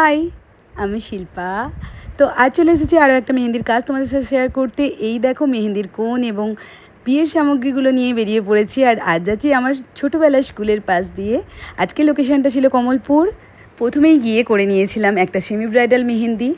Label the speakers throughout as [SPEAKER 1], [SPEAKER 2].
[SPEAKER 1] High, আমি শিল্পা। তো আজ চলে এসেছি আরও একটা মেহেন্দির কাজ তোমাদের সাথে শেয়ার করতে। এই দেখো মেহেন্দির কোণ এবং বিয়ের সামগ্রীগুলো নিয়ে বেরিয়ে পড়েছি। আর আজ যাচ্ছি আমার ছোটোবেলার স্কুলের পাশ দিয়ে। আজকে লোকেশানটা ছিল কমলপুর। প্রথমেই গিয়ে করে নিয়েছিলাম একটা সেমি ব্রাইডাল মেহেন্দি।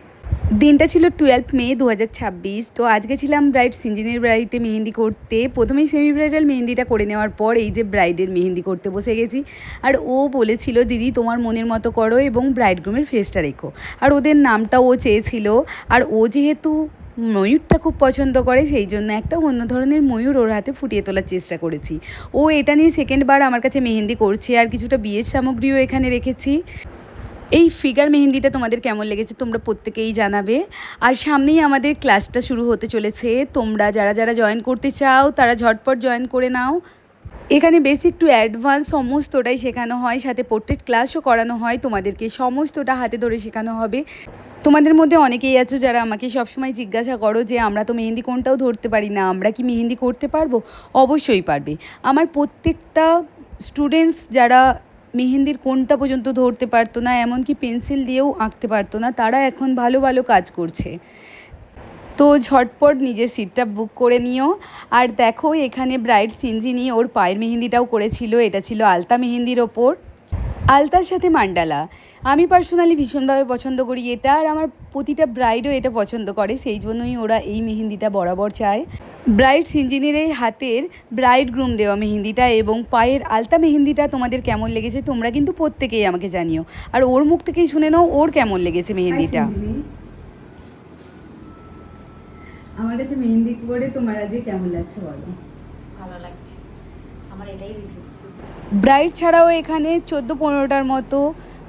[SPEAKER 1] দিনটা ছিল 12 মে 2026। তো আজকে ছিলাম ব্রাইড সিঞ্জিনের বাড়িতে মেহেন্দি করতে। প্রথমেই সেমি ব্রাইডাল মেহেন্দিটা করে নেওয়ার পর এই যে ব্রাইডের মেহেন্দি করতে বসে গেছি। আর ও বলেছিল, দিদি তোমার মনের মতো করো এবং ব্রাইডগ্রুমের ফেসটা রেখো। আর ওদের নামটা ও চেয়েছিল। আর ও যেহেতু ময়ূরটা খুব পছন্দ করে, সেই জন্য একটা অন্য ধরনের ময়ূর ওর হাতে ফুটিয়ে তোলার চেষ্টা করেছি। ও এটা নিয়ে সেকেন্ডবার আমার কাছে মেহেন্দি করছে। আর কিছুটা বিয়ের সামগ্রীও এখানে রেখেছি। এই ফিগার মেহেন্দিটা তোমাদের কেমন লেগেছে তোমরা প্রত্যেকেই জানাবে। আর সামনেই আমাদের ক্লাসটা শুরু হতে চলেছে। তোমরা যারা যারা জয়েন করতে চাও তারা ঝটপট জয়েন করে নাও। এখানে বেসিক টু অ্যাডভান্স সমস্তটাই শেখানো হয়, সাথে পোর্ট্রেট ক্লাসও করানো হয়। তোমাদেরকে সমস্তটা হাতে ধরে শেখানো হবে। তোমাদের মধ্যে অনেকেই আছো যারা আমাকে সবসময় জিজ্ঞাসা করো যে আমরা তো মেহেন্দি কোনটাও ধরতে পারি না, আমরা কি মেহেন্দি করতে পারবো? অবশ্যই পারবে। আমার প্রত্যেকটা স্টুডেন্টস যারা মেহেন্দির কোনটা পর্যন্ত ধরতে পারতো না, এমনকি পেন্সিল দিয়েও আঁকতে পারতো না, তারা এখন ভালো ভালো কাজ করছে। তো ঝটপট নিজের সিটটা বুক করে নিও। আর দেখো এখানে ব্রাইড সিঞ্জিনি ওর পায়ের মেহেন্দিটাও করেছিল। এটা ছিল আলতা মেহেন্দির ওপর, আলতার সাথে মান্ডালা। আমি পার্সোনালি ভীষণভাবে পছন্দ করি এটা। আর আমার প্রতিটা ব্রাইডও এটা পছন্দ করে, সেই জন্যই ওরা এই মেহেন্দিটা বরাবর চায়। ব্রাইড সিঞ্জিনের এই হাতের ব্রাইড গ্রুম দেওয়া মেহেন্দিটা এবং পায়ের আলতা মেহেন্দিটা তোমাদের কেমন লেগেছে তোমরা কিন্তু প্রত্যেকেই আমাকে জানিও। আর ওর মুখ থেকেই শুনে নাও ওর কেমন লেগেছে মেহেন্দিটা। আমার কাছে মেহেন্দি করে তোমার আজকে কেমন লাগছে বলো?
[SPEAKER 2] ভালো লাগছে, আমার এটাই রিভিউ।
[SPEAKER 1] ব্রাইড ছাড়াও এখানে 14-15টার মতো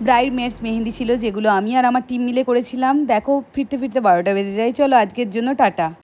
[SPEAKER 1] ব্রাইড মেডস মেহেন্দি ছিল, যেগুলো আমি আর আমার টিম মিলে করেছিলাম। দেখো ফিরতে ফিরতে 12টা বেজে যায়। চলো আজকের জন্য টাটা।